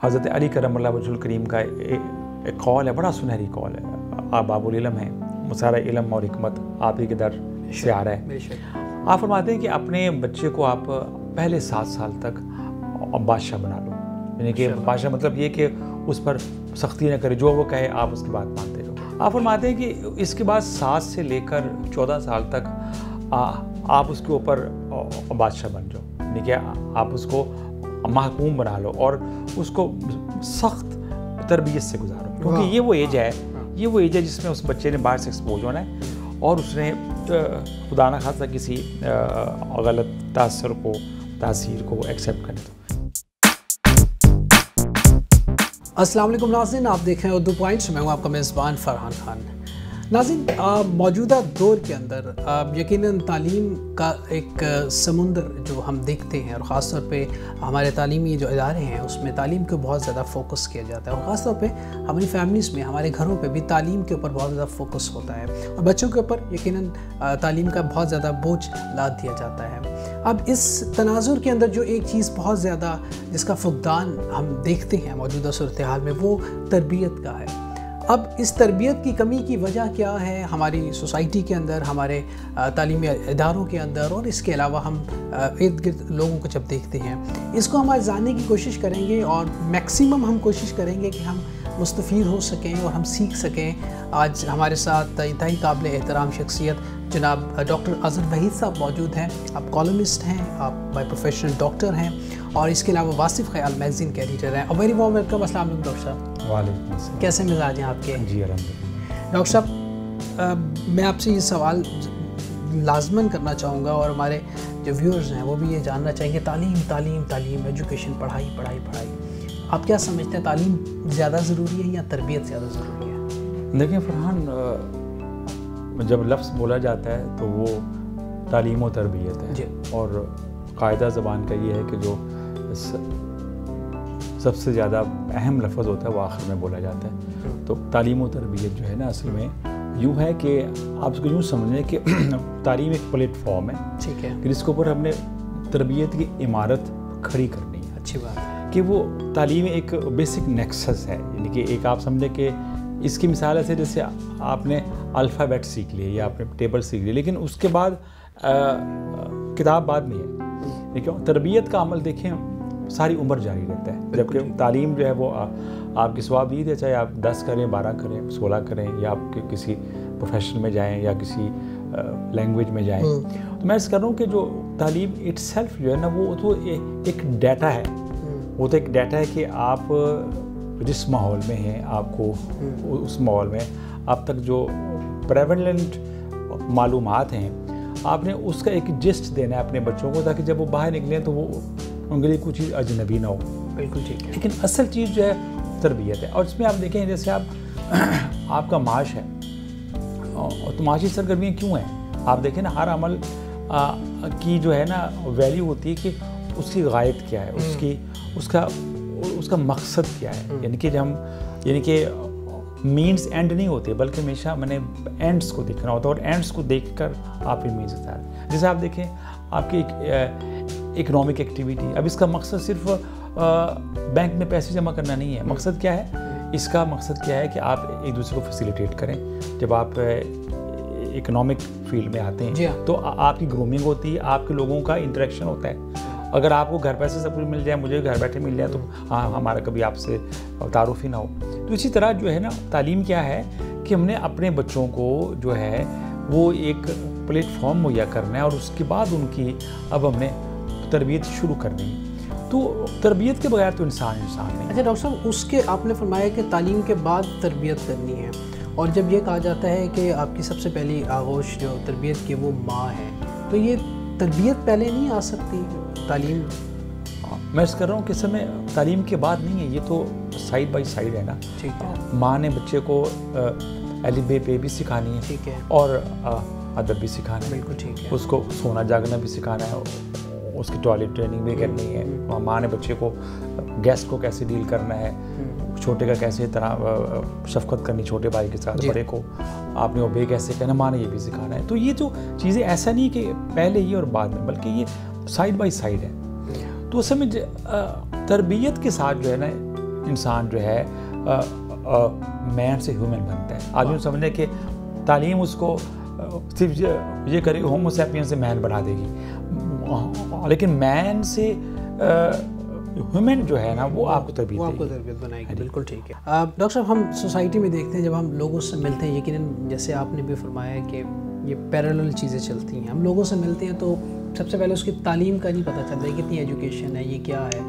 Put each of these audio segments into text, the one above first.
حضرت علی کرم اللہ وجہ الکریم کا ایک قول ہے، بڑا سنہری قول ہے، آپ باب العلم ہیں، سارا علم اور حکمت آپ ہی کے در سے آ رہا ہے۔ آپ فرماتے ہیں کہ اپنے بچے کو آپ پہلے 7 سال تک بادشاہ بنا لو، یعنی کہ بادشاہ مطلب یہ کہ اس پر سختی نہ کرے، جو وہ کہے آپ اس کی بات مانتے رہو۔ آپ فرماتے ہیں کہ اس کے بعد 7 سے لے کر 14 سال تک آپ اس کے اوپر بادشاہ بن جاؤ، یعنی کہ آپ اس کو محکوم بنا لو اور اس کو سخت تربیت سے گزارو، کیونکہ یہ وہ ایج ہے جس میں اس بچے نے باہر سے ایکسپوز ہونا ہے اور اس نے خدا نہ خواستہ کسی غلط تاثیر کو ایکسیپٹ کرنے دو۔ السلام علیکم ناظرین، آپ دیکھ رہے ہیں اردو پوائنٹس، میں ہوں آپ کا میزبان فرحان خان۔ ناظرین، موجودہ دور کے اندر یقیناً تعلیم کا ایک سمندر جو ہم دیکھتے ہیں، اور خاص طور پہ ہمارے تعلیمی جو ادارے ہیں اس میں تعلیم کو بہت زیادہ فوکس کیا جاتا ہے، اور خاص طور پہ ہماری فیملیز میں، ہمارے گھروں پہ بھی تعلیم کے اوپر بہت زیادہ فوکس ہوتا ہے، اور بچوں کے اوپر یقیناً تعلیم کا بہت زیادہ بوجھ لاد دیا جاتا ہے۔ اب اس تناظر کے اندر جو ایک چیز بہت زیادہ جس کا فقدان ہم دیکھتے ہیں موجودہ صورتحال میں، وہ تربیت کا ہے۔ اب اس تربیت کی کمی کی وجہ کیا ہے ہماری سوسائٹی کے اندر، ہمارے تعلیمی اداروں کے اندر، اور اس کے علاوہ ہم ارد گرد لوگوں کو جب دیکھتے ہیں، اس کو ہم جاننے کی کوشش کریں گے، اور میکسیمم ہم کوشش کریں گے کہ ہم مستفید ہو سکیں اور ہم سیکھ سکیں۔ آج ہمارے ساتھ انتہائی قابل احترام شخصیت جناب ڈاکٹر اظہر وحید صاحب موجود ہیں۔ آپ کالمسٹ ہیں، آپ بائی پروفیشنل ڈاکٹر ہیں، اور اس کے علاوہ واصف خیال میگزین کے ایڈیٹر ہیں۔ Very warm welcome. السلام علیکم ڈاکٹر صاحب۔ وعلیکم السلام۔ کیسے مزاج ہیں آپ کے؟ جی الحمدللہ۔ ڈاکٹر صاحب، میں آپ سے یہ سوال لازماً کرنا چاہوں گا، اور ہمارے جو ویورز ہیں وہ بھی یہ جاننا چاہیں گے، تعلیم، ایجوکیشن، پڑھائی، آپ کیا سمجھتے ہیں، تعلیم زیادہ ضروری ہے یا تربیت زیادہ ضروری ہے؟ دیکھیں فرحان، جب لفظ بولا جاتا ہے تو وہ تعلیم و تربیت ہے جی، اور قاعدہ زبان کا یہ ہے کہ جو سب سے زیادہ اہم لفظ ہوتا ہے وہ آخر میں بولا جاتا ہے۔ تو تعلیم و تربیت جو ہے نا، اصل میں یوں ہے کہ آپ اس کو یوں سمجھیں کہ تعلیم ایک پلیٹ فارم ہے، ٹھیک ہے، جس کے اوپر ہم نے تربیت کی عمارت کھڑی کرنی ہے۔ اچھی بات ہے کہ وہ تعلیم ایک بیسک نیکسس ہے، یعنی کہ ایک آپ سمجھیں کہ اس کی مثال ہے جیسے آپ نے الفابیٹ سیکھ لیے یا آپ نے ٹیبل سیکھ لیے، لیکن اس کے بعد کتاب بعد میں ہے، لیکن تربیت کا عمل دیکھیں ساری عمر جاری رہتا ہے، جبکہ تعلیم جو ہے وہ آپ کی ثوابدید ہے، چاہے آپ 10 کریں، 12 کریں، 16 کریں، یا آپ کسی پروفیشن میں جائیں یا کسی لینگویج میں جائیں۔ تو میں اس کر رہا ہوں کہ جو تعلیم اٹ سیلف جو ہے نا، وہ تو ایک ڈیٹا ہے، وہ تو ایک ڈیٹا ہے کہ آپ جس ماحول میں ہیں، آپ کو اس ماحول میں اب تک جو پریویلنٹ معلومات ہیں، آپ نے اس کا ایک جسٹ دینا ہے اپنے بچوں کو، تاکہ جب وہ باہر نکلیں تو وہ ان کے لیے کوئی چیز اجنبی نہ ہو۔ بالکل ٹھیک ہے، لیکن اصل چیز جو ہے تربیت ہے، اور اس میں آپ دیکھیں جیسے آپ کا معاش ہے، اور تو معاشی سرگرمیاں کیوں ہیں؟ آپ دیکھیں نا، ہر عمل کی جو ہے نا ویلیو ہوتی ہے کہ اس کی غایت کیا ہے، اس کا مقصد کیا ہے، یعنی کہ مینز اینڈ نہیں ہوتے، بلکہ ہمیشہ میں نے اینڈس کو دیکھنا ہوتا ہے، اور اینڈس کو دیکھ کر آپ ان مینز ہوتا ہے۔ جیسے آپ دیکھیں آپ کی اکنامک ایکٹیویٹی، اب اس کا مقصد صرف بینک میں پیسے جمع کرنا نہیں ہے، مقصد کیا ہے؟ اس کا مقصد کیا ہے کہ آپ ایک دوسرے کو فیسیلیٹیٹ کریں۔ جب آپ اکنامک فیلڈ میں آتے ہیں تو آپ کی گرومنگ ہوتی ہے، آپ کے لوگوں کا انٹریکشن ہوتا ہے۔ اگر آپ کو گھر پیسے سب کچھ مل جائے، مجھے گھر بیٹھے مل جائے، تو ہمارا کبھی آپ سے تعارف ہی نہ ہو۔ تو اسی طرح جو ہے نا، تعلیم کیا ہے کہ ہم نے اپنے بچوں کو جو ہے وہ ایک پلیٹ فارم مہیا کرنا ہے، اور اس کے بعد ان کی اب ہم نے تربیت شروع کرنی ہے۔ تو تربیت کے بغیر تو انسان نہیں۔ اچھا ڈاکٹر صاحب، اس کے آپ نے فرمایا کہ تعلیم کے بعد تربیت کرنی ہے، اور جب یہ کہا جاتا ہے کہ آپ کی سب سے پہلی آغوش جو تربیت کی وہ ماں ہے، تو یہ تربیت پہلے نہیں آ سکتی تعلیم؟ میں اس کر رہا ہوں کہ سمے تعلیم کے بعد نہیں ہے، یہ تو سائڈ بائی سائڈ ہے نا۔ ٹھیک ہے، ماں نے بچے کو الف بے پے بھی سکھانی ہے، ٹھیک ہے، اور ادب بھی سکھانا ہے، بالکل ٹھیک ہے، اس کو سونا جاگنا بھی سکھانا ہے، اس کی ٹوائلٹ ٹریننگ بھی کرنی ہے، ماں نے بچے کو گیسٹ کو کیسے ڈیل کرنا ہے، چھوٹے کا کیسے طرح شفقت کرنی چھوٹے بھائی کے ساتھ، بڑے کو آپ نے اوبے کیسے کہنا، ماں نے یہ بھی سکھانا ہے۔ تو یہ جو چیزیں ایسا نہیں کہ پہلے ہی اور بعد میں، بلکہ یہ سائڈ بائی سائڈ ہے۔ تو سمجھ تربیت کے ساتھ جو ہے نا انسان جو ہے مین سے ہیومن بنتا ہے. آج ہم سمجھیں کہ تعلیم اس کو صرف یہ کرے گی ہومو سیپین سے مین بنا دے گی, لیکن مین سے ہیومن جو ہے نا وہ آپ کو تربیت بنائے گی. بالکل ٹھیک ہے. ڈاکٹر صاحب, ہم سوسائٹی میں دیکھتے ہیں جب ہم لوگوں سے ملتے ہیں, یقیناً جیسے آپ نے بھی فرمایا کہ یہ پیرالل چیزیں چلتی ہیں, ہم لوگوں سے ملتے ہیں تو سب سے پہلے اس کی تعلیم کا نہیں پتہ چلتا ہے کتنی ایجوکیشن ہے, یہ کیا ہے,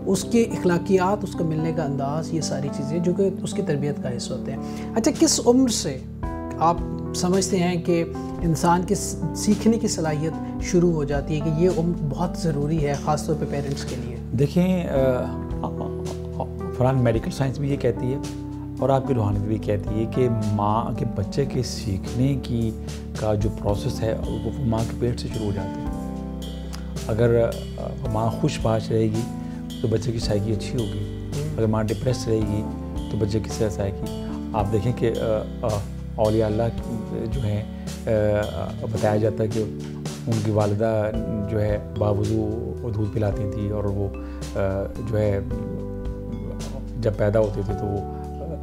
اس کے اخلاقیات, اس کا ملنے کا انداز, یہ ساری چیزیں جو کہ اس کی تربیت کا حصہ ہوتے ہیں. اچھا, کس عمر سے آپ سمجھتے ہیں کہ انسان کی سیکھنے کی صلاحیت شروع ہو جاتی ہے کہ یہ عمر بہت ضروری ہے خاص طور پہ پیرنٹس کے لیے؟ دیکھیں, فلان میڈیکل سائنس بھی یہ کہتی ہے اور آپ کی روحانیت بھی کہتی ہے کہ ماں کے بچے کے سیکھنے کی کا جو پروسیس ہے وہ ماں کے پیٹ سے شروع ہو جاتا ہے. اگر ماں خوش باش رہے گی تو بچے کی سائیکی اچھی ہوگی, اگر ماں ڈپریس رہے گی تو بچے کی صحت آئے گی. آپ دیکھیں کہ اولیاء اللہ جو ہیں بتایا جاتا ہے کہ ان کی والدہ جو ہے باوضو دودھ پلاتی تھی اور وہ جو ہے جب پیدا ہوتے تھے تو وہ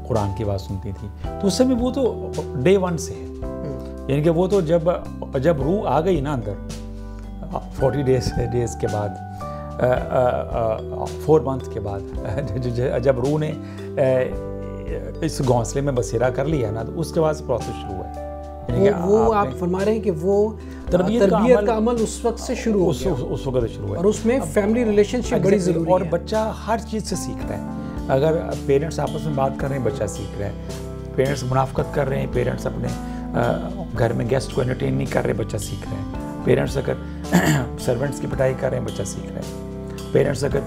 قرآن کی آواز سنتی تھی. تو اس سمے وہ تو ڈے ون سے ہے, یعنی کہ وہ تو جب روح آ گئی نا اندر 40 ڈیز کے بعد, 4 منتھ کے بعد, جب روح نے اس گھونسلے میں بسیرا کر لیا نا تو اس کے بعد پروسیس شروع ہے. وہ آپ فرما رہے ہیں کہ وہ تربیت کا عمل اس وقت سے شروع ہو گیا, اس وقت شروع ہے, اور اس میں فیملی ریلیشن شپ بڑی ضروری ہے. اور بچہ ہر چیز سے سیکھ رہا ہے. اگر پیرنٹس آپس میں بات کر رہے ہیں بچہ سیکھ رہا ہے, پیرنٹس منافقت کر رہے ہیں, پیرنٹس اپنے گھر میں گیسٹ کو انٹرٹین نہیں کر رہے, بچہ سیکھ رہے ہیں. پیرنٹس اگر سرونٹس کی پٹائی کر رہے ہیں, بچہ سیکھ رہے ہیں. پیرنٹس اگر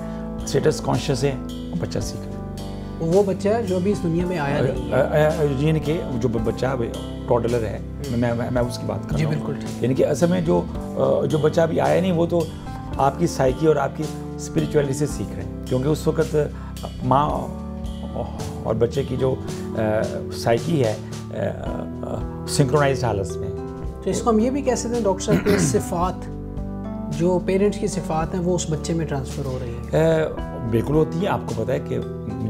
اسٹیٹس کانشیس ہیں, بچہ سیکھ رہے ہیں. وہ بچہ جو ابھی اس دنیا میں آیا نہیں ہے, یعنی کہ جو بچہ ٹوڈلر ہے, میں اس کی بات کر رہا ہوں. بالکل ٹھیک. یعنی کہ اصل میں جو بچہ ابھی آیا نہیں وہ تو آپ کی سائیکی اور آپ کی اسپریچولیٹی سے سیکھ رہے ہیں, کیونکہ اس وقت ماں اور بچے کی جو سائیکی ہے سنکرونائزڈ حالت میں. تو اس کو ہم یہ بھی کہہ سکتے ہیں ڈاکٹر صاحب کہ صفات جو پیرنٹس کی صفات ہیں وہ اس بچے میں ٹرانسفر ہو رہی ہیں؟ بالکل ہوتی ہے. آپ کو پتہ ہے کہ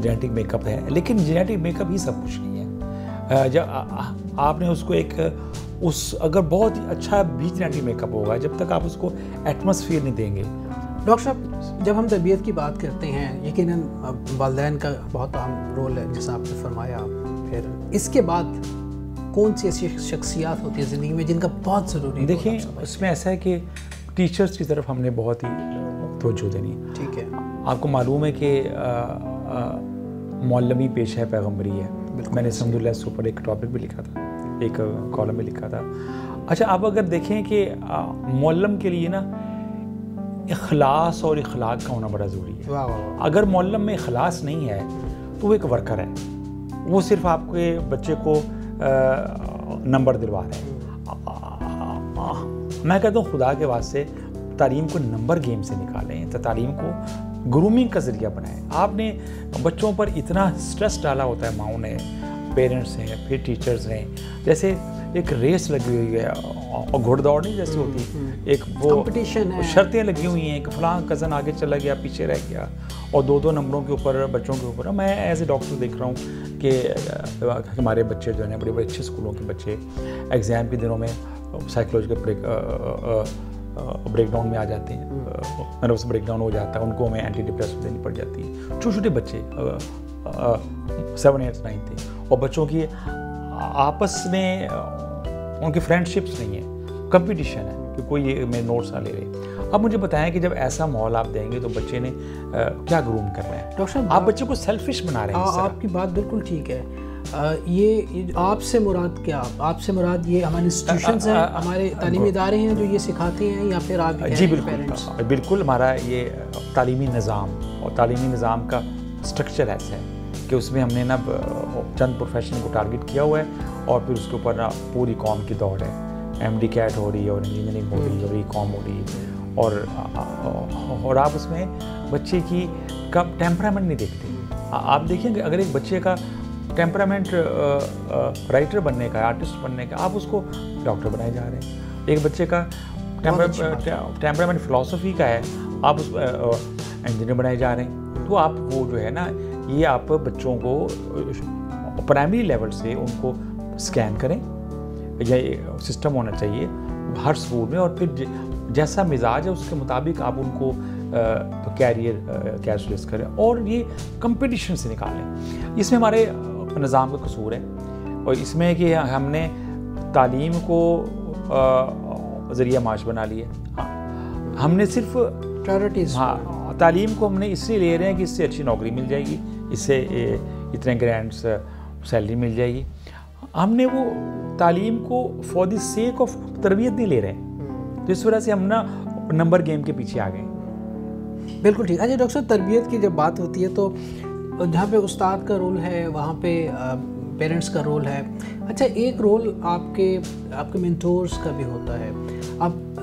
جینیٹک میک اپ ہے, لیکن جینیٹک میک اپ ہی سب کچھ نہیں ہے. جب آپ نے اس کو اگر بہت ہی اچھا بھی جینیٹک میک اپ ہوگا, جب تک آپ اس کو ایٹماسفیئر نہیں دیں گے. ڈاکٹر صاحب, جب ہم تربیت کی بات کرتے ہیں یقیناً والدین کا بہت اہم رول ہے جیسا آپ نے فرمایا, پھر اس کے بعد کون سی ایسی شخصیات ہوتی ہے زندگی میں جن کا بہت ضروری ہے؟ دیکھیں, اس میں ایسا ہے کہ ٹیچرز کی طرف ہم نے بہت ہی توجہ دینی. ٹھیک ہے. آپ کو معلوم ہے کہ معلمی پیشہ پیغمبری ہے. میں نے الحمدللہ اس اوپر ایک ٹاپک بھی لکھا تھا, ایک کالم بھی لکھا تھا. اچھا, آپ اگر دیکھیں کہ معلم کے لیے نا اخلاص اور اخلاق کا ہونا بڑا ضروری ہے. اگر معلم میں اخلاص نہیں ہے تو وہ ایک ورکر ہے, وہ صرف آپ کے بچے کو نمبر دلوا رہے ہیں. میں کہتا ہوں خدا کے واسطے تعلیم کو نمبر گیم سے نکالیں, تو تعلیم کو گرومنگ کا ذریعہ بنائیں. آپ نے بچوں پر اتنا سٹریس ڈالا ہوتا ہے, ماؤں نے, پیرنٹس ہیں, پھر ٹیچرز ہیں, جیسے ایک ریس لگی ہوئی ہے اور گھوڑ دوڑ نہیں جیسی ہوتی, ایک وہ کمپٹیشن ہے, شرطیں لگی ہوئی ہیں کہ فلاں کزن آگے چلا گیا, پیچھے رہ گیا, اور 2 نمبروں کے اوپر بچوں کے اوپر. میں ایز اے ڈاکٹر دیکھ رہا ہوں کہ ہمارے بچے جو ہیں بڑے بڑے اچھے اسکولوں کے بچے ایگزام کے دنوں میں سائیکولوجیکل بریک ڈاؤن میں آ جاتے ہیں, نروس بریک ڈاؤن ہو جاتا ہے, ان کو ہمیں اینٹی ڈپریسنٹ دینی پڑ جاتی ہے. چھوٹے چھوٹے بچے 7, 8, 9 تھے, اور بچوں کی آپس میں ان کی فرینڈ شپس نہیں ہیں, کمپٹیشن ہے کہ کوئی میں نوٹس نہ لے رہے. اب مجھے بتائیں کہ جب ایسا ماحول آپ دیں گے تو بچے نے کیا گروم کرنا ہے؟ ڈاکٹر صاحب, آپ بچے کو سیلفش بنا رہے ہیں. آپ کی بات بالکل ٹھیک ہے. یہ آپ سے مراد کیا؟ آپ سے مراد یہ ہمارے انسٹیٹیوشنز ہیں, ہمارے تعلیمی ادارے ہیں جو یہ سکھاتے ہیں, یا پھر آپ؟ جی بالکل بالکل. ہمارا یہ تعلیمی نظام اور تعلیمی نظام کا اسٹرکچر ایسا ہے کہ اس میں ہم نے نا چند پروفیشن کو ٹارگٹ کیا ہوا ہے, اور پھر اس کے اوپر نا پوری قوم کی دوڑ ہے. MD کیٹ ہو رہی ہے, اور انجینئرنگ ہو رہی ہے, اور ای کام ہو رہی ہے, اور آپ اس میں بچے کی کا ٹیمپرامنٹ نہیں دیکھتے. آپ دیکھیں کہ اگر ایک بچے کا ٹیمپرامنٹ رائٹر بننے کا, آرٹسٹ بننے کا, آپ اس کو ڈاکٹر بنائے جا رہے ہیں. ایک بچے کا ٹیمپرامنٹ فلاسفی کا ہے, آپ اس کو انجینئر بنائے جا رہے ہیں. تو آپ وہ جو ہے نا یہ آپ بچوں کو پرائمری لیول سے ان کو اسکین کریں، یا سسٹم ہونا چاہیے ہر اسکول میں، اور پھر جیسا مزاج ہے اس کے مطابق آپ ان کو کیریئر کیلکولیٹ کریں اور یہ کمپٹیشن سے نکالیں۔ اس میں ہمارے نظام کا قصور ہے، اور اس میں کہ ہم نے تعلیم کو ذریعہ معاش بنا لیا، ہم نے صرف تعلیم کو ہم نے اس لیے لے رہے ہیں کہ اس سے اچھی نوکری مل جائے گی، اس سے اتنے گرینڈس سیلری مل جائے گی۔ ہم نے وہ تعلیم کو فار دی سیک آف تربیت نہیں لے رہے ہیں، تو اس وجہ سے ہم نا نمبر گیم کے پیچھے آ گئے۔ بالکل ٹھیک۔ اچھا ڈاکٹر صاحب، تربیت کی جب بات ہوتی ہے تو جہاں پہ استاد کا رول ہے وہاں پہ پیرنٹس کا رول ہے۔ اچھا، ایک رول آپ کے مینٹورز کا بھی ہوتا ہے،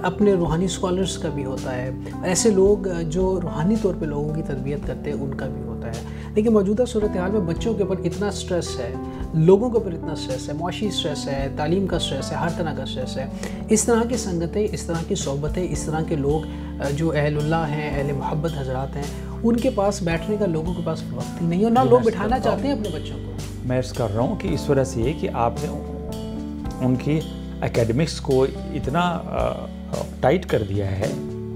اپنے روحانی اسکالرس کا بھی ہوتا ہے، ایسے لوگ جو روحانی طور پہ لوگوں کی تربیت کرتے ہیں ان کا بھی ہوتا ہے۔ لیکن موجودہ صورتحال میں بچوں کے اوپر اتنا سٹریس ہے، لوگوں کے اوپر اتنا سٹریس ہے، معاشی سٹریس ہے، تعلیم کا سٹریس ہے، ہر طرح کا سٹریس ہے۔ اس طرح کی سنگتیں، اس طرح کی صحبتیں، اس طرح کے لوگ جو اہل اللہ ہیں، اہل محبت حضرات ہیں، ان کے پاس بیٹھنے کا لوگوں کے پاس وقت ہی نہیں ہے، اور نہ لوگ بٹھانا چاہتے ہیں اپنے بچوں کو۔ میں عرض کر رہا ہوں کہ اس وجہ سے یہ کہ آپ نے ان کی اکیڈمکس کو اتنا ٹائٹ کر دیا ہے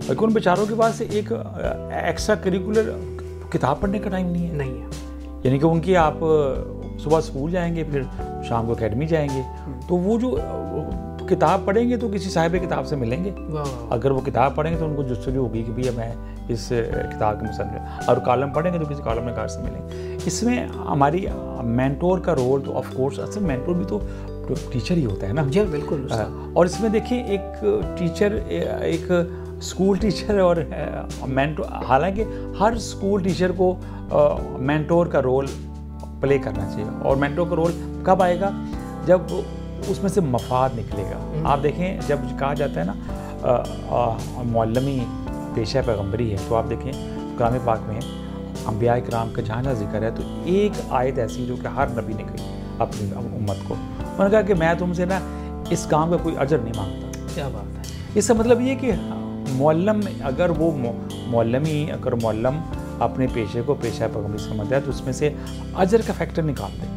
کہ ان بیچاروں کے پاس ایک ایکسٹرا کریکولر کتاب پڑھنے کا ٹائم نہیں ہے۔ یعنی کہ ان کی آپ صبح اسکول جائیں گے، پھر شام کو اکیڈمی جائیں گے، تو وہ جو کتاب پڑھیں گے تو کسی صاحب کتاب سے ملیں گے، اگر وہ کتاب پڑھیں گے تو ان کو جستجو ہوگی کہ بھئی میں اس کتاب کے مصنف، اور کالم پڑھیں گے تو کسی کالم نگار سے ملیں گے۔ اس میں ہماری مینٹور کا رول تو آف کورس، اصل مینٹور بھی تو ٹیچر ہی ہوتا ہے نا۔ جی بالکل۔ اور اس میں دیکھیں ایک ٹیچر، ایک اسکول ٹیچر اور مینٹور، حالانکہ ہر اسکول ٹیچر کو مینٹور کا رول پلے کرنا چاہیے، اور مینٹور کا رول کب آئے گا؟ جب اس میں سے مفاد نکلے گا۔ آپ دیکھیں جب کہا جاتا ہے نا معلمی پیشہ پیغمبری ہے، تو آپ دیکھیں کلام پاک میں انبیاء کرام کا جہاں جہاں ذکر ہے تو ایک آیت ایسی جو کہ ہر نبی نے کہی اپنی امت کو، انہوں نے کہا کہ میں تم سے نا اس کام کا کوئی اجر نہیں مانگتا۔ کیا بات ہے! اس کا مطلب یہ کہ معلم، اگر وہ اگر معلم اپنے پیشے کو پیشہ پیغمبری سمجھتا ہے تو اس میں سے اجر کا فیکٹر نکال دے،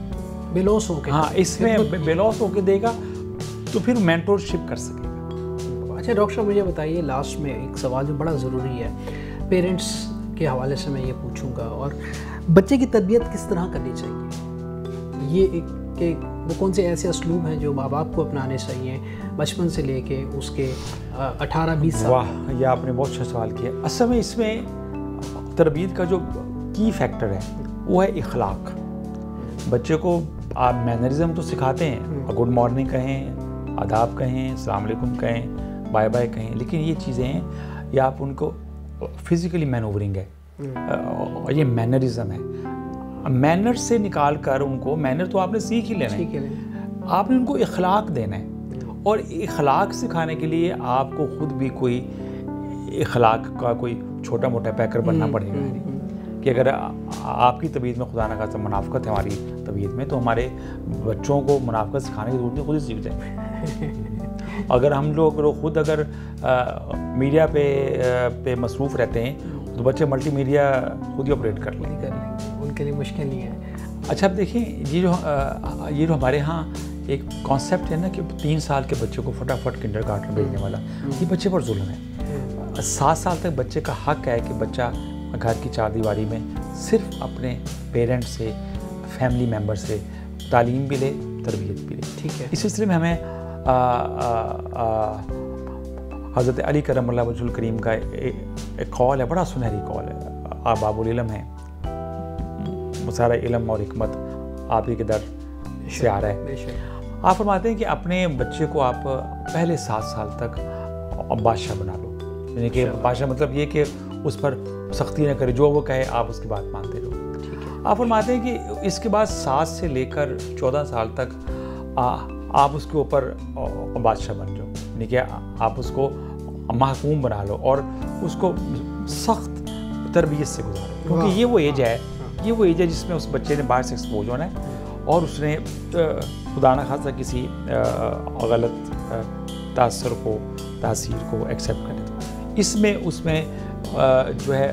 بے لوس ہو کے، ہاں اس میں بے لوس ہو کے دے گا تو پھر مینٹور شپ کر سکے گا۔ اچھا ڈاکٹر صاحب، مجھے بتائیے لاسٹ میں ایک سوال جو بڑا ضروری ہے، پیرنٹس کے حوالے سے میں یہ پوچھوں گا، اور بچے کی تربیت کس طرح کرنی چاہیے؟ یہ ایک کہ وہ کون سے ایسے اسلوب ہیں جو ماں باپ کو اپنانے چاہیے بچپن سے لے کے اس کے 18-20 سال؟ واہ، یہ آپ نے بہت اچھا سوال کیا۔ اصل میں اس میں تربیت کا جو کی فیکٹر ہے وہ ہے اخلاق۔ بچے کو آپ مینرزم تو سکھاتے ہیں، گڈ مارننگ کہیں، آداب کہیں، السلام علیکم کہیں، بائے بائے کہیں، لیکن یہ چیزیں ہیں یہ آپ ان کو فزیکلی مینوورنگ ہے، یہ مینرزم ہے۔ مینر سے نکال کر ان کو، مینر تو آپ نے سیکھ ہی لینا ہے، آپ نے ان کو اخلاق دینا ہے، اور اخلاق سکھانے کے لیے آپ کو خود بھی کوئی اخلاق کا کوئی چھوٹا موٹا پیکر بننا پڑے گا، کہ اگر آپ کی طبیعت میں خدا نہ خواستہ منافقت ہے ہماری طبیعت میں، تو ہمارے بچوں کو منافقت سکھانے کی ضرورت نہیں، خود ہی سیکھ جائیں۔ اگر ہم لوگ خود اگر میڈیا پہ مصروف رہتے ہیں تو بچے ملٹی میڈیا خود ہی آپریٹ کر لیں گے، ان کے لیے مشکل نہیں ہے۔ اچھا اب دیکھیں یہ جو ہمارے ہاں ایک کانسیپٹ ہے نا کہ 3 سال کے بچے کو فٹافٹ کنڈر گارٹن بھیجنے والا، یہ بچے پر ظلم ہے۔ 7 سال تک بچے کا حق ہے کہ بچہ گھر کی 4 دیواری میں صرف اپنے پیرنٹ سے، فیملی ممبر سے تعلیم بھی لے، تربیت بھی لے، ٹھیک ہے۔ اس سلسلے میں ہمیں حضرت علی کرم اللہ وجہ الکریم کا ایک قول ہے، بڑا سنہری قول ہے، آپ باب العلم ہیں، سارا علم اور حکمت آپ ہی کے در سے آ رہا ہے۔ آپ فرماتے ہیں کہ اپنے بچے کو آپ پہلے 7 سال تک بادشاہ بنا لو، یعنی کہ بادشاہ مطلب یہ کہ اس پر سختی نہ کرے، جو وہ کہے آپ اس کی بات مانتے رہو۔ آپ فرماتے ہیں کہ اس کے بعد 7 سے لے کر 14 سال تک آپ اس کے اوپر بادشاہ بن جاؤ، یعنی کہ آپ اس کو محکوم بنا لو اور اس کو سخت تربیت سے گزارو، کیونکہ یہ وہ ایج ہے جس میں اس بچے نے باہر سے ایکسپوز ہونا ہے اور اس نے خدا نہ خواستہ کسی غلط تاثیر کو ایکسیپٹ کرنے دو۔ اس میں جو ہے